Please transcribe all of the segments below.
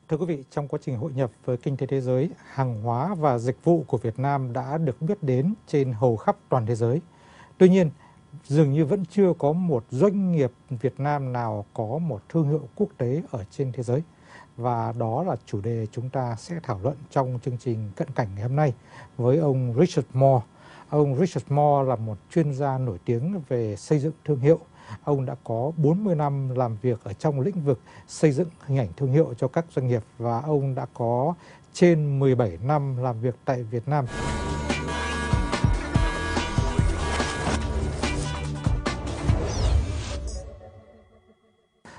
Thưa quý vị, trong quá trình hội nhập với kinh tế thế giới, hàng hóa và dịch vụ của Việt Nam đã được biết đến trên hầu khắp toàn thế giới. Tuy nhiên, dường như vẫn chưa có một doanh nghiệp Việt Nam nào có một thương hiệu quốc tế ở trên thế giới. Và đó là chủ đề chúng ta sẽ thảo luận trong chương trình Cận cảnh ngày hôm nay với ông Richard Moore. Ông Richard Moore là một chuyên gia nổi tiếng về xây dựng thương hiệu. Ông đã có 40 năm làm việc ở trong lĩnh vực xây dựng hình ảnh thương hiệu cho các doanh nghiệp và ông đã có trên 17 năm làm việc tại Việt Nam.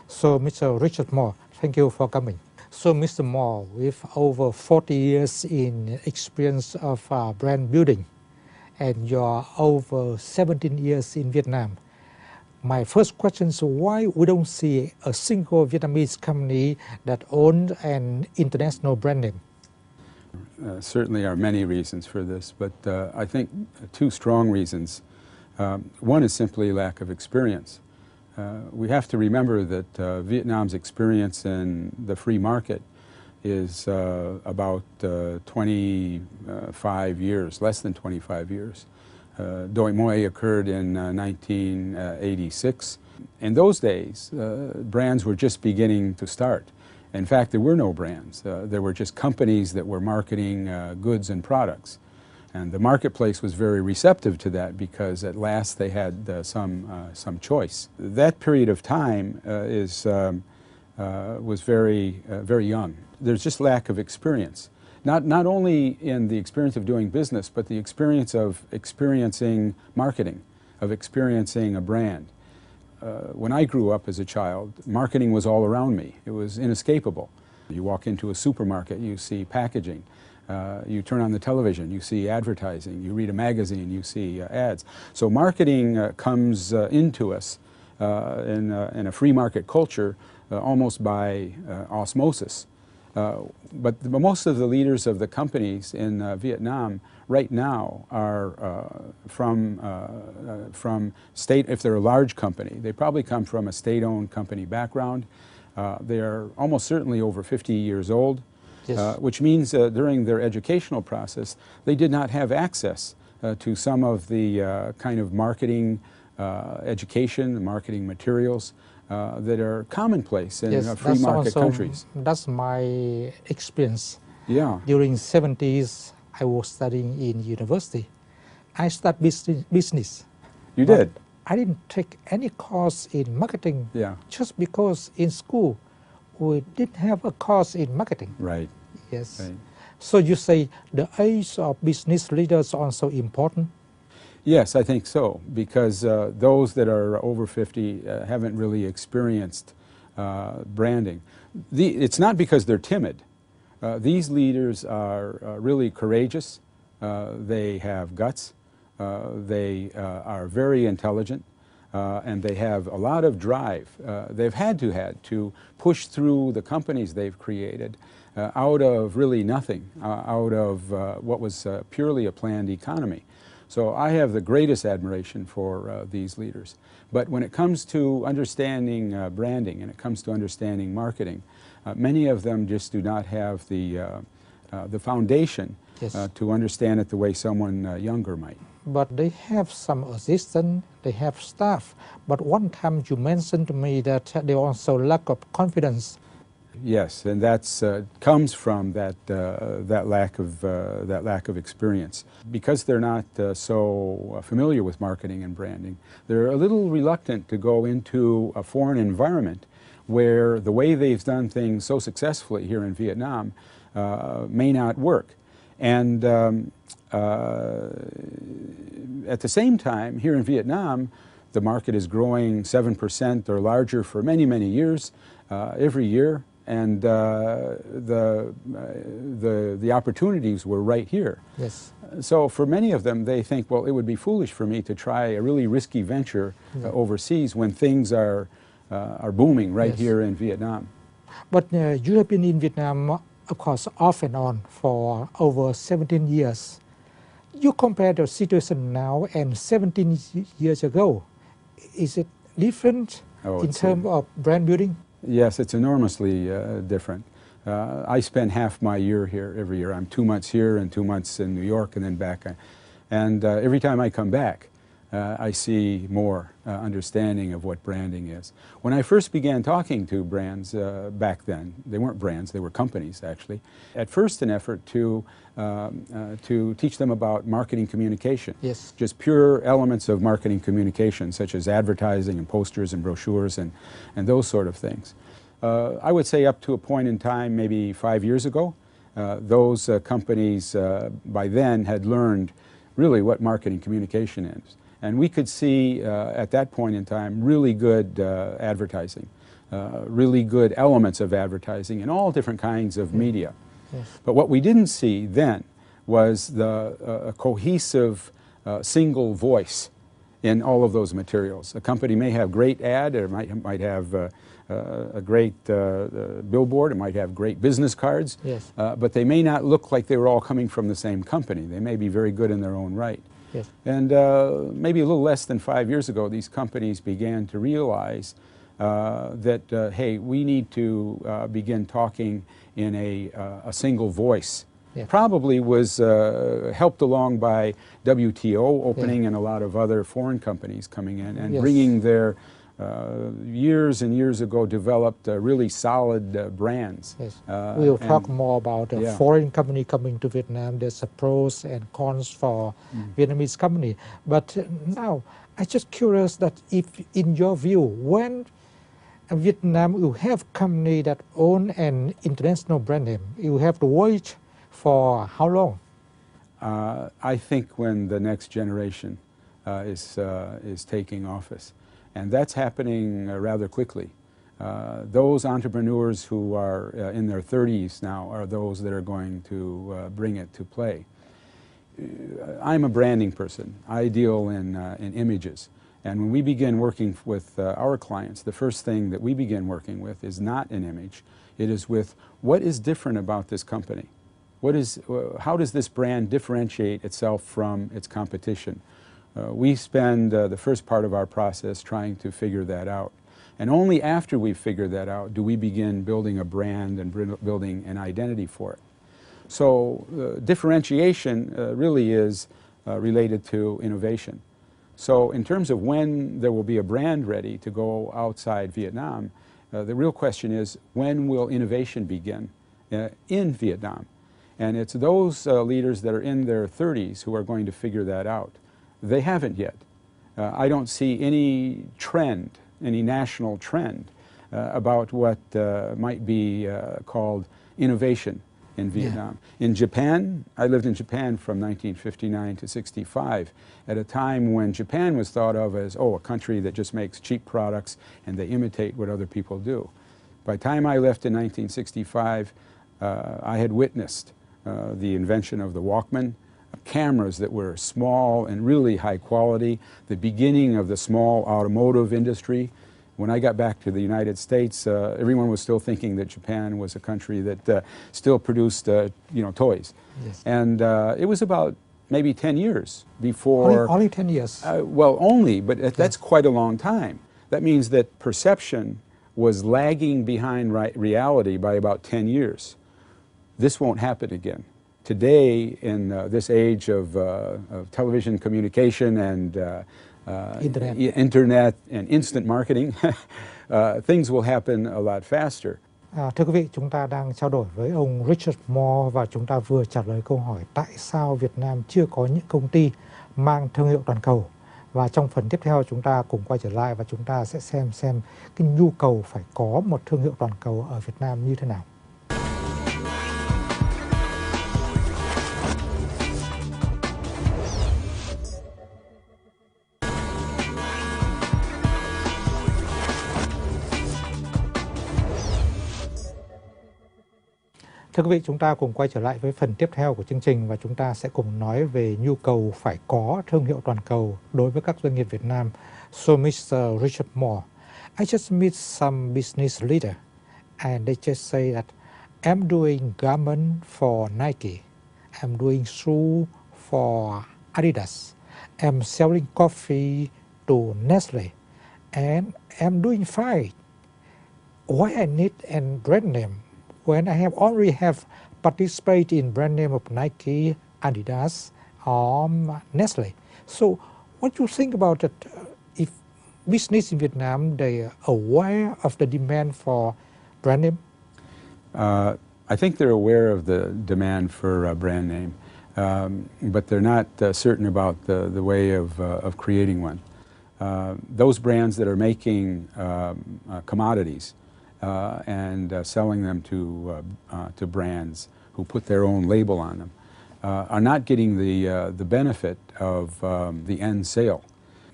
So, Mr. Richard Moore, thank you for coming. So, Mr. Moore, with over 40 years in experience of brand building, and you're over 17 years in Vietnam, my first question is why we don't see a single Vietnamese company that owns an international brand name? Certainly are many reasons for this, but I think two strong reasons. One is simply lack of experience. We have to remember that Vietnam's experience in the free market is about 25 years, less than 25 years. Doi Moi occurred in 1986. In those days, brands were just beginning to start. In fact, there were no brands. There were just companies that were marketing goods and products. And the marketplace was very receptive to that because at last they had some choice. That period of time was very young. There's just lack of experience. Not only in the experience of doing business, but the experience of experiencing marketing, of experiencing a brand. When I grew up as a child, marketing was all around me. It was inescapable. You walk into a supermarket, you see packaging. You turn on the television, you see advertising. You read a magazine, you see ads. So marketing comes into us in a free market culture almost by osmosis. But most of the leaders of the companies in Vietnam right now are from state, if they're a large company, they probably come from a state-owned company background. They are almost certainly over 50 years old, yes. Which means during their educational process, they did not have access to some of the kind of marketing education, marketing materials that are commonplace in free market countries. That's my experience. Yeah. During 70s, I was studying in university. I started business. You did? I didn't take any course in marketing. Yeah. Just because in school we didn't have a course in marketing. Right. Yes. Right. So you say the age of business leaders are also important? Yes, I think so, because those that are over 50 haven't really experienced branding. It's not because they're timid. These leaders are really courageous. They have guts. They are very intelligent, and they have a lot of drive. They've had to push through the companies they've created out of really nothing, out of what was purely a planned economy. So I have the greatest admiration for these leaders. But when it comes to understanding branding and it comes to understanding marketing, many of them just do not have the foundation to understand it the way someone younger might. But they have some assistants, they have staff. But one time you mentioned to me that they also lack of confidence. Yes, and that's comes from that lack of experience. Because they're not so familiar with marketing and branding, they're a little reluctant to go into a foreign environment where the way they've done things so successfully here in Vietnam may not work. And at the same time, here in Vietnam, the market is growing 7% or larger for many, many years, every year. And the opportunities were right here. Yes. So for many of them, they think, well, it would be foolish for me to try a really risky venture overseas when things are booming right here in Vietnam. But you have been in Vietnam, of course, off and on for over 17 years. You compare the situation now and 17 years ago. Is it different in terms of brand building? Yes, it's enormously different. I spend half my year here every year. I'm 2 months here and 2 months in New York and then back. And every time I come back, I see more understanding of what branding is. When I first began talking to brands back then, they weren't brands, they were companies actually. At first an effort to teach them about marketing communication. Yes. Just pure elements of marketing communication, such as advertising and posters and brochures and those sort of things. I would say up to a point in time, maybe 5 years ago, those companies by then had learned really what marketing communication is. And we could see at that point in time really good advertising, really good elements of advertising in all different kinds of media. Yes. But what we didn't see then was the cohesive single voice in all of those materials. A company may have great ad, or might have a great billboard, it might have great business cards, Yes. But they may not look like they were all coming from the same company. They may be very good in their own right. Yes. And maybe a little less than 5 years ago, these companies began to realize that, hey, we need to begin talking in a single voice. Yeah. Probably was helped along by WTO opening, and a lot of other foreign companies coming in and Yes. bringing their years and years ago developed really solid brands. Yes. We'll talk more about a yeah. foreign company coming to Vietnam. There's a pros and cons for Vietnamese company. But now, I'm just curious that if, in your view, when Vietnam will have company that own an international brand name, you have to wait for how long? I think when the next generation is taking office. And that's happening rather quickly. Those entrepreneurs who are in their 30s now are those that are going to bring it to play. I'm a branding person. I deal in images. And when we begin working with our clients, the first thing that we begin working with is not an image. It is with what is different about this company. How does this brand differentiate itself from its competition? We spend the first part of our process trying to figure that out. And only after we figure that out do we begin building a brand and building an identity for it. So differentiation really is related to innovation. So in terms of when there will be a brand ready to go outside Vietnam, the real question is, when will innovation begin in Vietnam? And it's those leaders that are in their 30s who are going to figure that out. They haven't yet. I don't see any trend, any national trend about what might be called innovation in Vietnam. Yeah. In Japan, I lived in Japan from 1959 to 65, at a time when Japan was thought of as, oh, a country that just makes cheap products and they imitate what other people do. By the time I left in 1965, I had witnessed the invention of the Walkman, cameras that were small and really high quality, the beginning of the small automotive industry. When I got back to the United States, everyone was still thinking that Japan was a country that still produced, toys. Yes. And it was about maybe 10 years before... Only 10 years? Well, only, but that's quite a long time. That means that perception was lagging behind reality by about 10 years. This won't happen again. Today, in this age of television communication and internet and instant marketing, things will happen a lot faster. Thưa quý vị, chúng ta đang trao đổi với ông Richard Moore và chúng ta vừa trả lời câu hỏi tại sao Việt Nam chưa có những công ty mang thương hiệu toàn cầu. Và trong phần tiếp theo chúng ta cùng quay trở lại và chúng ta sẽ xem cái nhu cầu phải có một thương hiệu toàn cầu ở Việt Nam như thế nào. Thưa quý vị, chúng ta cùng quay trở lại với phần tiếp theo của chương trình và chúng ta sẽ cùng nói về nhu cầu phải có thương hiệu toàn cầu đối với các doanh nghiệp Việt Nam. So, Mr. Richard Moore, I just meet some business leader and they just say that I'm doing garment for Nike, I'm doing shoe for Adidas, I'm selling coffee to Nestle, and I'm doing fine. Why I need a brand name when I have already have participated in brand name of Nike, Adidas, or Nestle. So what do you think about it? If business in Vietnam, they are aware of the demand for brand name? I think they're aware of the demand for a brand name, but they're not certain about the way of creating one. Those brands that are making commodities and selling them to brands who put their own label on them are not getting the benefit of the end sale.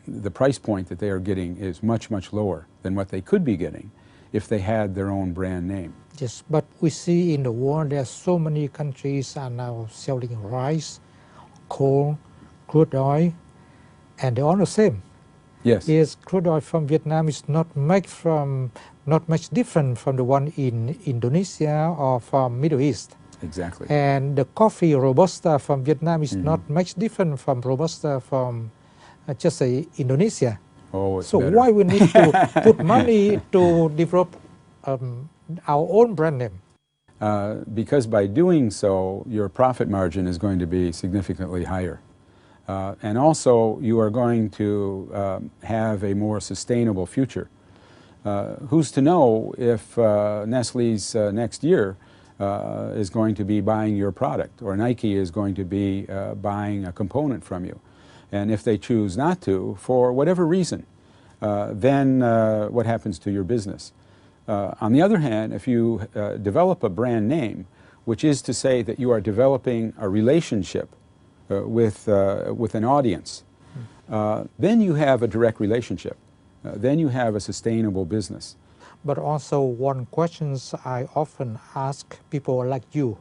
The price point that they are getting is much, much lower than what they could be getting if they had their own brand name. Yes, but we see in the world there are so many countries are now selling rice, coal, crude oil, and they're all the same. Yes. Yes, crude oil from Vietnam is not much different from the one in Indonesia or from Middle East. Exactly. And the coffee Robusta from Vietnam is not much different from Robusta from just say Indonesia. Oh, it's so better. Why we need to put money to develop our own brand name? Because by doing so, your profit margin is going to be significantly higher. And also, you are going to have a more sustainable future. Who's to know if Nestle's next year is going to be buying your product, or Nike is going to be buying a component from you. And if they choose not to, for whatever reason, then what happens to your business? On the other hand, if you develop a brand name, which is to say that you are developing a relationship with an audience, then you have a direct relationship. Then you have a sustainable business. But also one question I often ask people like you.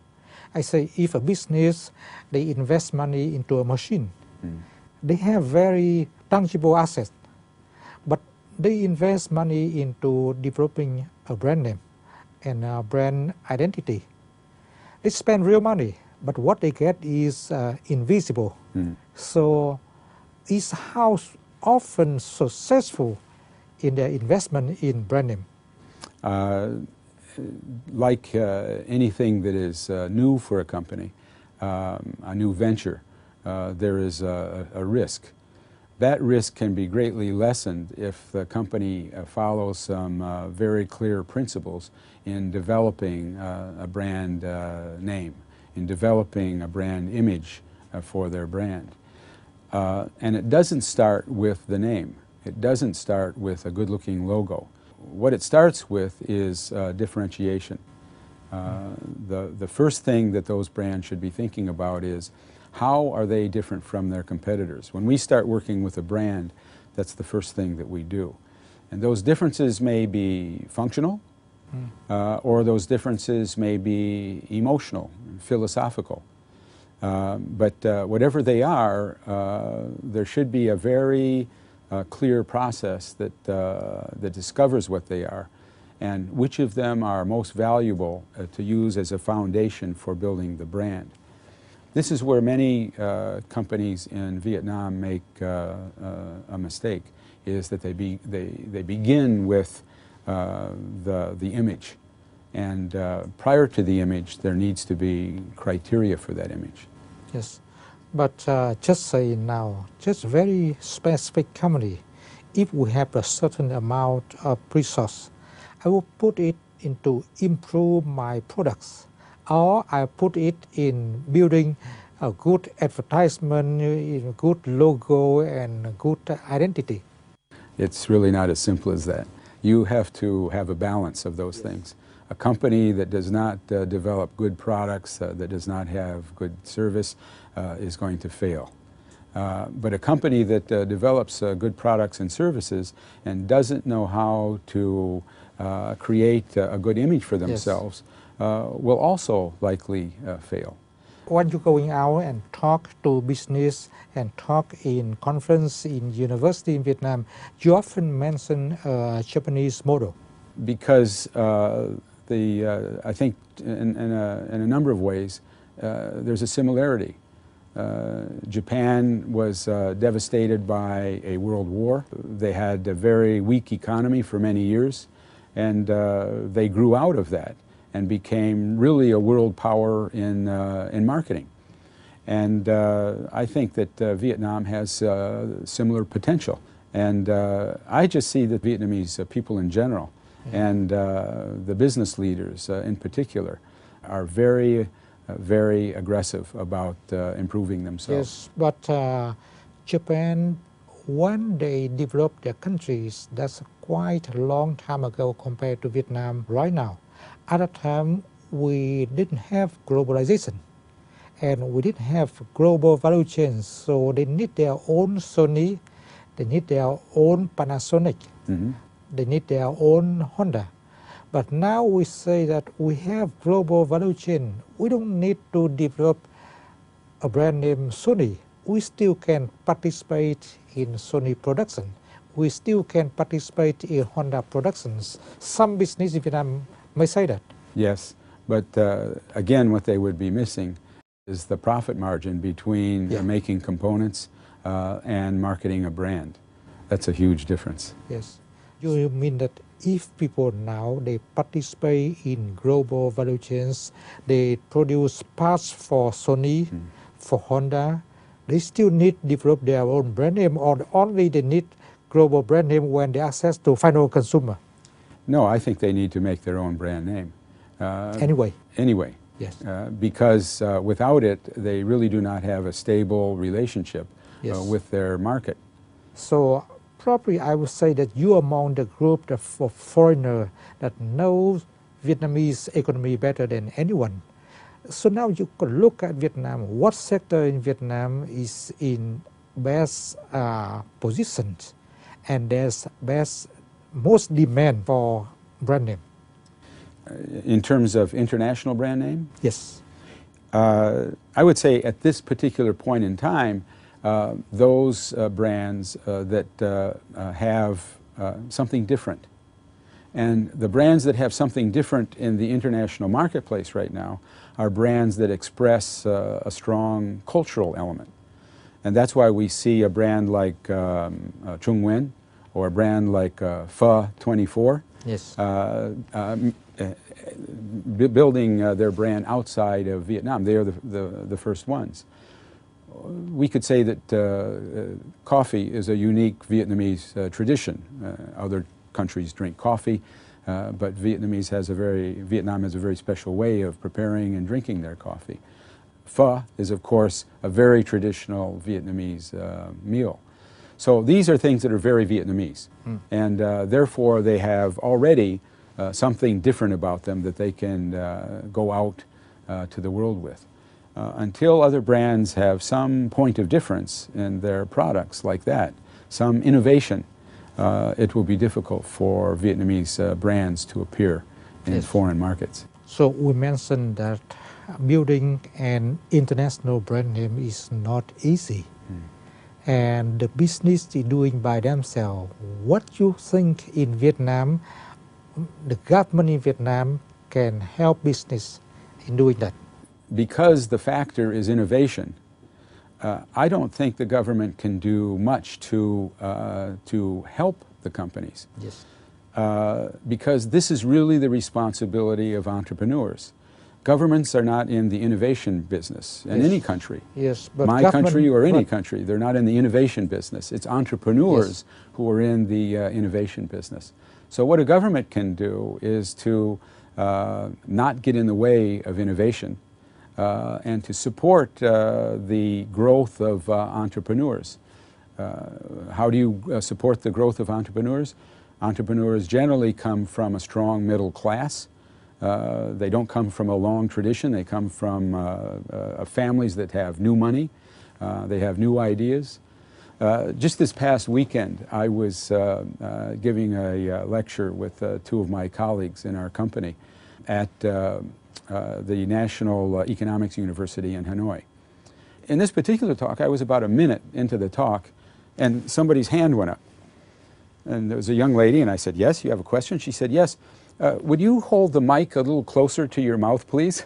I say, if a business, they invest money into a machine, they have very tangible assets, but they invest money into developing a brand name and a brand identity. They spend real money, but what they get is invisible. So is how often successful in their investment in brand name? Like anything that is new for a company, a new venture, there is a risk. That risk can be greatly lessened if the company follows some very clear principles in developing a brand name, in developing a brand image for their brand. And it doesn't start with the name. It doesn't start with a good-looking logo. What it starts with is differentiation. The first thing that those brands should be thinking about is, how are they different from their competitors? When we start working with a brand, that's the first thing that we do. And those differences may be functional, or those differences may be emotional, philosophical. But whatever they are, there should be a very clear process that discovers what they are and which of them are most valuable to use as a foundation for building the brand. This is where many companies in Vietnam make a mistake, is that they begin with the image. And prior to the image, there needs to be criteria for that image. Yes, but just say now, just very specific company, if we have a certain amount of resource, I will put it into improve my products, or I put it in building a good advertisement, a good logo, and a good identity. It's really not as simple as that. You have to have a balance of those things. A company that does not develop good products, that does not have good service, is going to fail. But a company that develops good products and services and doesn't know how to create a good image for themselves will also likely fail. When you're going out and talk to business and talk in conference in university in Vietnam, you often mention Japanese model. Because I think in a number of ways there's a similarity. Japan was devastated by a world war. They had a very weak economy for many years, and they grew out of that. and became really a world power in marketing. And I think that Vietnam has similar potential. And I just see that Vietnamese people in general and the business leaders in particular are very, very aggressive about improving themselves. Yes, but Japan, when they developed their countries, that's quite a long time ago compared to Vietnam right now. At that time, we didn't have globalization and we didn't have global value chains, so they need their own Sony, they need their own Panasonic, they need their own Honda. But now we say that we have global value chain. We don't need to develop a brand name Sony. We still can participate in Sony production. We still can participate in Honda productions. Some business in Vietnam may say that. Yes, but again, what they would be missing is the profit margin between making components and marketing a brand. That's a huge difference. Yes. You mean that if people now, they participate in global value chains, they produce parts for Sony, for Honda, they still need to develop their own brand name, or only they need global brand name when they access to final consumer? No, I think they need to make their own brand name. Anyway. Yes. Because without it, they really do not have a stable relationship with their market. So probably I would say that you are among the group of foreigners that knows Vietnamese economy better than anyone. So now you can look at Vietnam. What sector in Vietnam is in best position and there's most demand for brand name? In terms of international brand name? Yes. I would say at this particular point in time, those brands that have something different. And the brands that have something different in the international marketplace right now are brands that express a strong cultural element. And that's why we see a brand like Trung Nguyen or a brand like Pho 24 building their brand outside of Vietnam. They are the first ones. We could say that coffee is a unique Vietnamese tradition. Other countries drink coffee, but Vietnam has a very special way of preparing and drinking their coffee. Pho is, of course, a very traditional Vietnamese meal. So these are things that are very Vietnamese, and therefore they have already something different about them that they can go out to the world with. Until other brands have some point of difference in their products like that, some innovation, it will be difficult for Vietnamese brands to appear in foreign markets. So we mentioned that building an international brand name is not easy. And the business is doing by themselves. What you think in Vietnam, the government in Vietnam can help business in doing that? Because the factor is innovation, I don't think the government can do much to help the companies. Yes. Because this is really the responsibility of entrepreneurs. Governments are not in the innovation business in any country. Yes, but my country or any country, they're not in the innovation business. It's entrepreneurs who are in the innovation business. So what a government can do is to not get in the way of innovation and to support the growth of entrepreneurs. How do you support the growth of entrepreneurs? Entrepreneurs generally come from a strong middle class. They don't come from a long tradition. They come from families that have new money. They have new ideas. Just this past weekend, I was giving a lecture with two of my colleagues in our company at the National Economics University in Hanoi. In this particular talk, I was about a minute into the talk, and somebody's hand went up. And there was a young lady, and I said, "Yes, you have a question?" She said, "Yes. Would you hold the mic a little closer to your mouth, please?"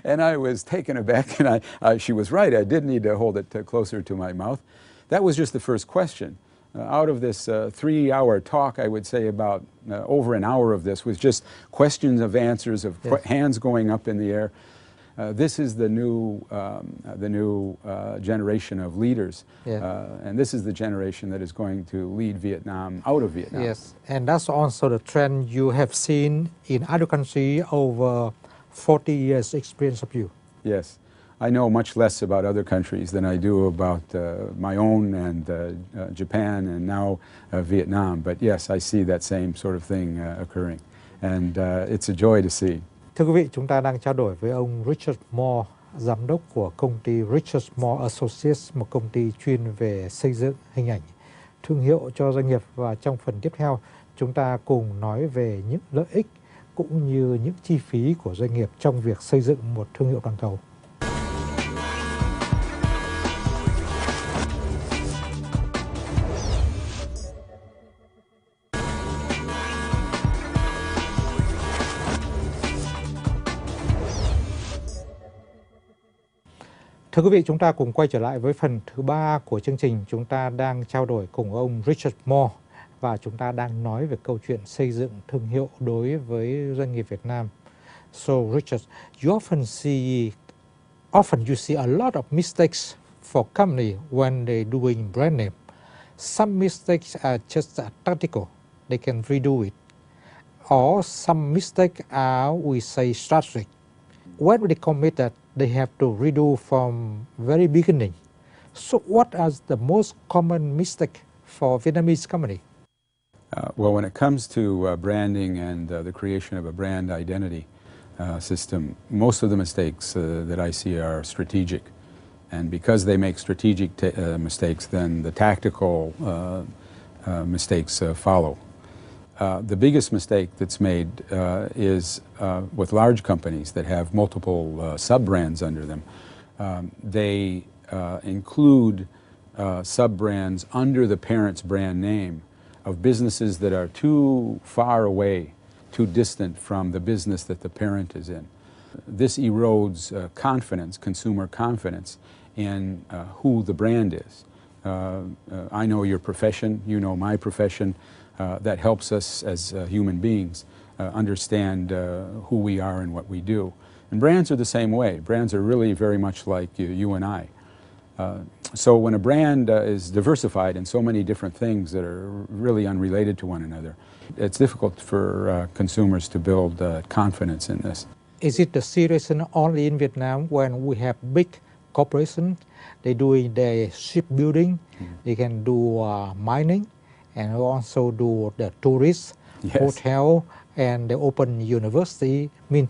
And I was taken aback, and she was right. I did need to hold it closer to my mouth. That was just the first question. Out of this 3-hour talk, I would say about over an hour of this was just questions of answers, of hands going up in the air. This is the new generation of leaders, and this is the generation that is going to lead Vietnam out of Vietnam. Yes, and that's also the trend you have seen in other countries over 40 years experience of you. Yes. I know much less about other countries than I do about my own and Japan and now Vietnam. But yes, I see that same sort of thing occurring. And it's a joy to see. Thưa quý vị, chúng ta đang trao đổi với ông Richard Moore, giám đốc của công ty Richard Moore Associates, một công ty chuyên về xây dựng hình ảnh, thương hiệu cho doanh nghiệp. Và trong phần tiếp theo, chúng ta cùng nói về những lợi ích cũng như những chi phí của doanh nghiệp trong việc xây dựng một thương hiệu toàn cầu. Thưa quý vị, chúng ta cùng quay trở lại với phần thứ 3 của chương trình. Chúng ta đang trao đổi cùng ông Richard Moore và chúng ta đang nói về câu chuyện xây dựng thương hiệu đối với doanh nghiệp Việt Nam. So Richard, you often see a lot of mistakes for company when they're doing brand name. Some mistakes are just tactical, they can redo it. Or some mistakes are, we say, strategic. When they commit that, they have to redo from very beginning. So what are the most common mistake for Vietnamese company? Well, when it comes to branding and the creation of a brand identity system, most of the mistakes that I see are strategic. And because they make strategic mistakes, then the tactical mistakes follow. The biggest mistake that's made is with large companies that have multiple sub-brands under them. They include sub-brands under the parent's brand name of businesses that are too far away, too distant from the business that the parent is in. This erodes confidence, consumer confidence, in who the brand is. I know your profession, you know my profession. That helps us as human beings understand who we are and what we do. And brands are the same way. Brands are really very much like you and I. So when a brand is diversified in so many different things that are really unrelated to one another, it's difficult for consumers to build confidence in this. Is it the situation only in Vietnam when we have big corporations, they doing the shipbuilding, they can do mining, and also do the tourist, hotel, and they open university? I mean,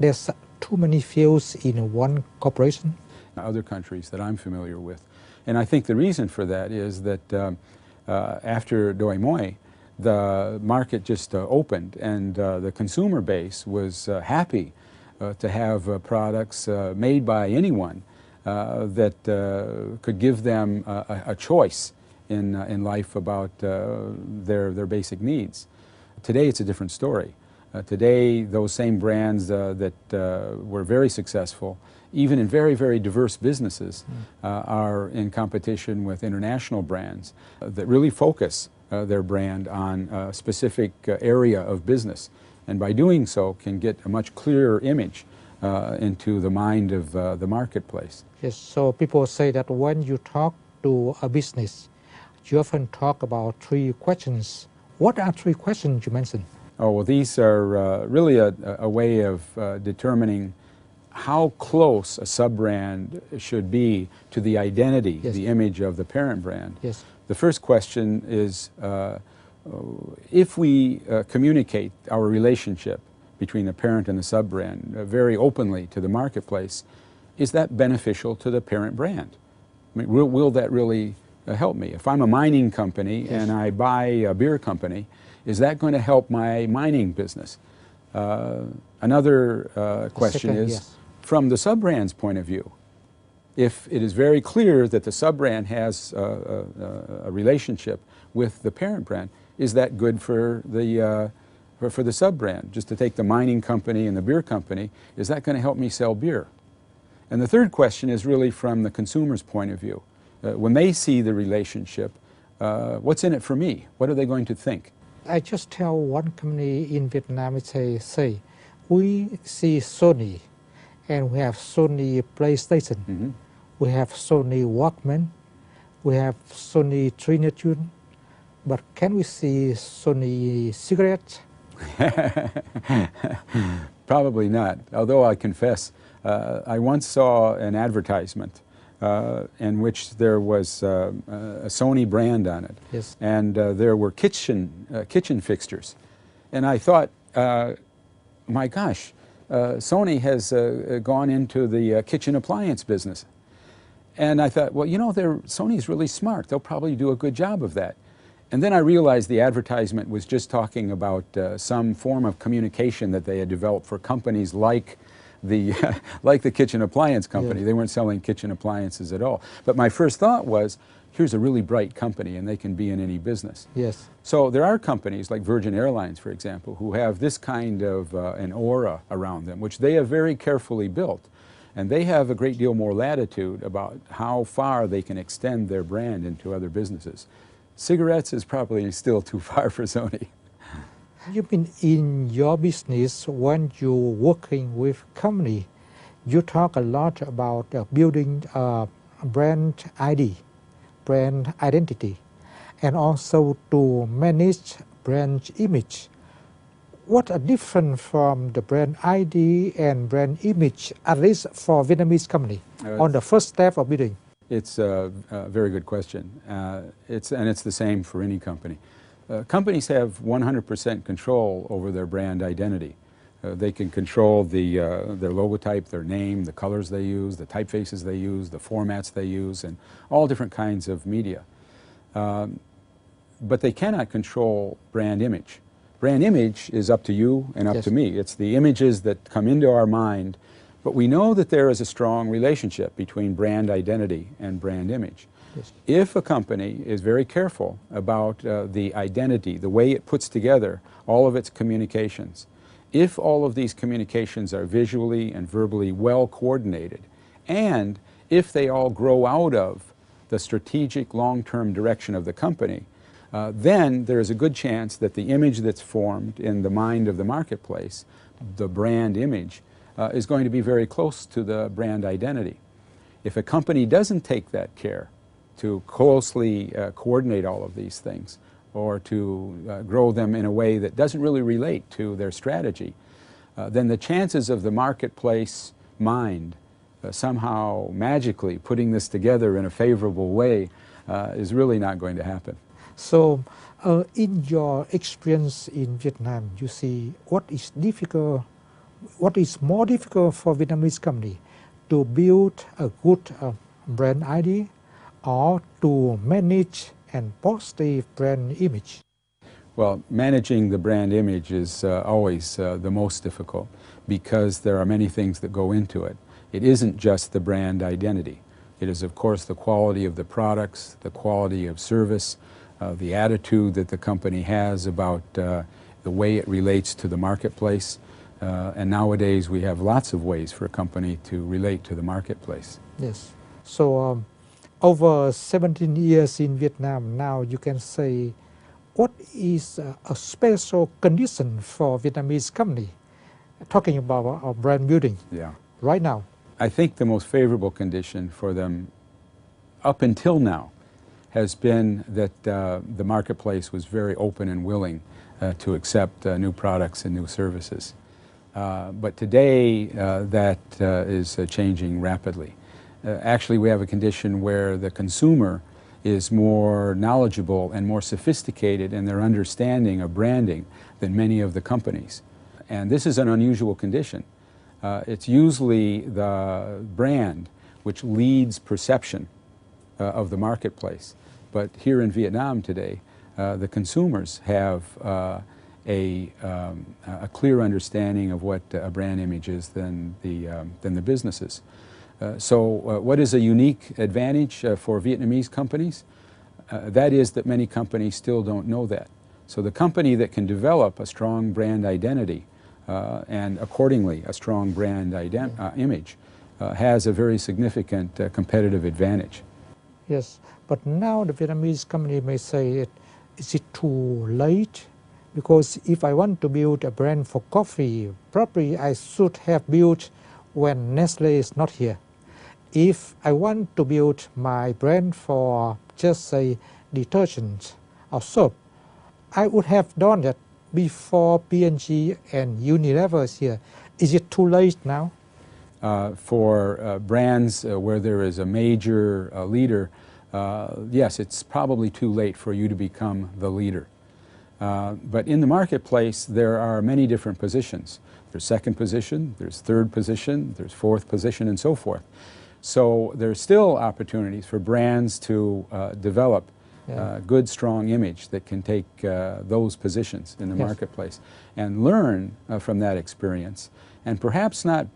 there's too many fields in one corporation. Other countries that I'm familiar with. And I think the reason for that is that after Doi Moi, the market just opened and the consumer base was happy to have products made by anyone that could give them a choice in life about their basic needs. Today it's a different story. Today those same brands that were very successful, even in very, very diverse businesses, are in competition with international brands that really focus their brand on a specific area of business, and by doing so can get a much clearer image into the mind of the marketplace. Yes, so people say that when you talk to a business, you often talk about 3 questions. What are 3 questions you mentioned? Oh, well, these are really a way of determining how close a sub-brand should be to the identity, the image of the parent brand. Yes. The first question is, if we communicate our relationship between the parent and the sub-brand very openly to the marketplace, is that beneficial to the parent brand? I mean, will that really help me? If I'm a mining company and I buy a beer company, is that going to help my mining business? Another question is, from the sub-brand's point of view, if it is very clear that the sub-brand has a relationship with the parent brand, is that good for the sub-brand? Just to take the mining company and the beer company, is that going to help me sell beer? And the third question is really from the consumer's point of view. When they see the relationship, What's in it for me? What are they going to think? I just tell one company in Vietnam, say, we see Sony, and we have Sony PlayStation, we have Sony Walkman, we have Sony Trinity, but can we see Sony cigarettes? Probably not, although I confess, I once saw an advertisement in which there was a Sony brand on it, Yes. and there were kitchen fixtures, and I thought, my gosh, Sony has gone into the kitchen appliance business, and I thought, well, you know, Sony's really smart. They'll probably do a good job of that. And then I realized the advertisement was just talking about some form of communication that they had developed for companies like the like the kitchen appliance company. Yeah. They weren't selling kitchen appliances at all. But my first thought was, here's a really bright company, and they can be in any business. Yes. So there are companies like Virgin Airlines, for example, who have this kind of an aura around them, which they have very carefully built. And they have a great deal more latitude about how far they can extend their brand into other businesses. Cigarettes is probably still too far for Sony. You mean in your business, when you're working with company, you talk a lot about building brand ID, brand identity, and also to manage brand image. What are different from the brand ID and brand image, at least for Vietnamese company, on the first step of building? It's a very good question. It's the same for any company. Companies have 100% control over their brand identity. They can control their logotype, their name, the colors they use, the typefaces they use, the formats they use, and all different kinds of media. But they cannot control brand image. Brand image is up to you and up Yes. to me. It's the images that come into our mind, but we know that there is a strong relationship between brand identity and brand image. Yes. If a company is very careful about the identity, the way it puts together all of its communications, if all of these communications are visually and verbally well coordinated, and if they all grow out of the strategic long-term direction of the company, then there is a good chance that the image that's formed in the mind of the marketplace, the brand image, is going to be very close to the brand identity. If a company doesn't take that care to closely coordinate all of these things, or to grow them in a way that doesn't really relate to their strategy, then the chances of the marketplace mind somehow magically putting this together in a favorable way is really not going to happen. So, in your experience in Vietnam, you see what is difficult, what is more difficult for Vietnamese company to build a good brand ID or to manage and positive brand image? Well, managing the brand image is always the most difficult because there are many things that go into it. It isn't just the brand identity. It is, of course, the quality of the products, the quality of service, the attitude that the company has about the way it relates to the marketplace. And nowadays we have lots of ways for a company to relate to the marketplace. Yes. So over 17 years in Vietnam, now you can say, what is a special condition for Vietnamese company, talking about brand building right now? I think the most favorable condition for them up until now has been that the marketplace was very open and willing to accept new products and new services. But today that is changing rapidly. Actually, we have a condition where the consumer is more knowledgeable and more sophisticated in their understanding of branding than many of the companies. And this is an unusual condition. It's usually the brand which leads perception of the marketplace. But here in Vietnam today, the consumers have a clear understanding of what a brand image is than the businesses. So what is a unique advantage for Vietnamese companies? That is that many companies still don't know that. So the company that can develop a strong brand identity and accordingly a strong brand image has a very significant competitive advantage. Yes, but now the Vietnamese company may say, is it too late? Because if I want to build a brand for coffee, probably I should have built when Nestle is not here. If I want to build my brand for just say detergent or soap, I would have done that before P&G and Unilever is here. Is it too late now? For brands where there is a major leader, yes, it's probably too late for you to become the leader. But in the marketplace, there are many different positions. There's second position, there's third position, there's fourth position, and so forth. So there's still opportunities for brands to develop good, strong image that can take those positions in the marketplace and learn from that experience, and perhaps not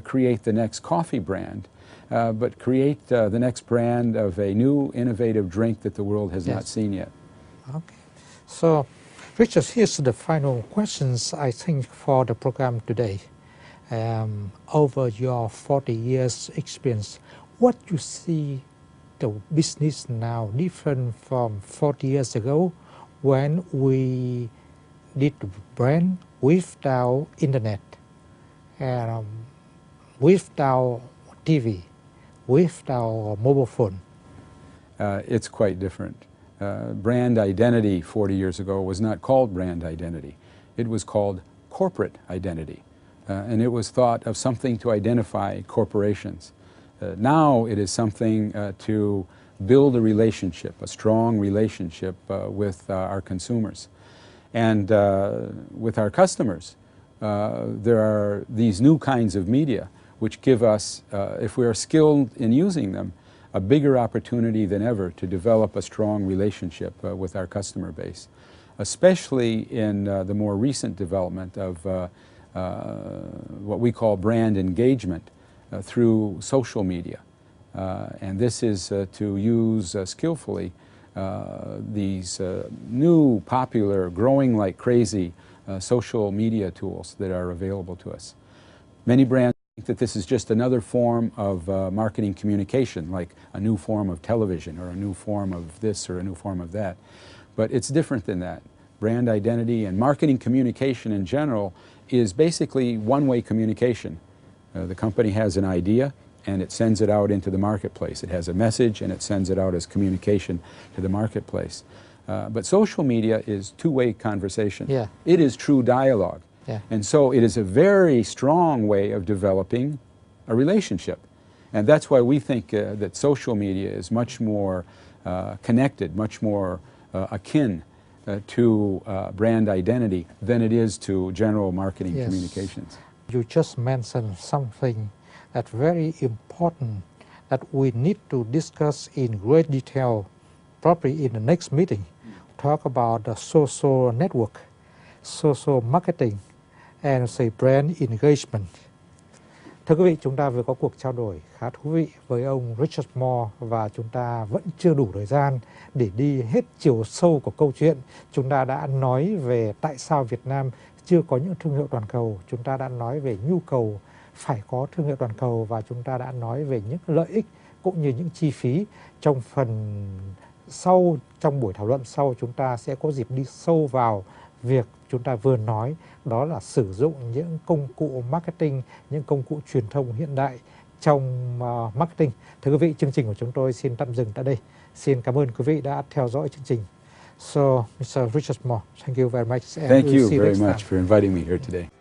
create the next coffee brand, but create the next brand of a new innovative drink that the world has not seen yet. Okay. So, Richard, here's the final questions, I think, for the program today. Over your 40 years experience, what you see the business now different from 40 years ago when we did the brand without internet, without TV, without mobile phone? It's quite different. Brand identity 40 years ago was not called brand identity. It was called corporate identity. And it was thought of something to identify corporations. Now it is something to build a relationship, a strong relationship with our consumers. And with our customers, there are these new kinds of media which give us, if we are skilled in using them, a bigger opportunity than ever to develop a strong relationship with our customer base, especially in the more recent development of what we call brand engagement through social media. And this is to use skillfully these new, popular, growing like crazy social media tools that are available to us. Many brands think that this is just another form of marketing communication, like a new form of television or a new form of this or a new form of that. But it's different than that. Brand identity and marketing communication in general is basically one-way communication. The company has an idea and it sends it out into the marketplace. It has a message and it sends it out as communication to the marketplace. But social media is two-way conversation. Yeah. It is true dialogue. Yeah. And so it is a very strong way of developing a relationship. And that's why we think that social media is much more connected, much more akin to brand identity than it is to general marketing communications. You just mentioned something that's very important that we need to discuss in great detail, probably in the next meeting. Talk about the social network, social marketing, and say brand engagement. Thưa quý vị, chúng ta vừa có cuộc trao đổi khá thú vị với ông Richard Moore và chúng ta vẫn chưa đủ thời gian để đi hết chiều sâu của câu chuyện. Chúng ta đã nói về tại sao Việt Nam chưa có những thương hiệu toàn cầu, chúng ta đã nói về nhu cầu phải có thương hiệu toàn cầu và chúng ta đã nói về những lợi ích cũng như những chi phí. Trong phần sau, trong buổi thảo luận sau, chúng ta sẽ có dịp đi sâu vào việc chúng ta vừa nói, đó là sử dụng những công cụ marketing, những công cụ truyền thông hiện đại trong marketing. Thưa quý vị, chương trình của chúng tôi xin tạm dừng tại đây. Xin cảm ơn quý vị đã theo dõi chương trình. So, Mr. Richard Moore, thank you very much. Thank you very much for inviting me here today.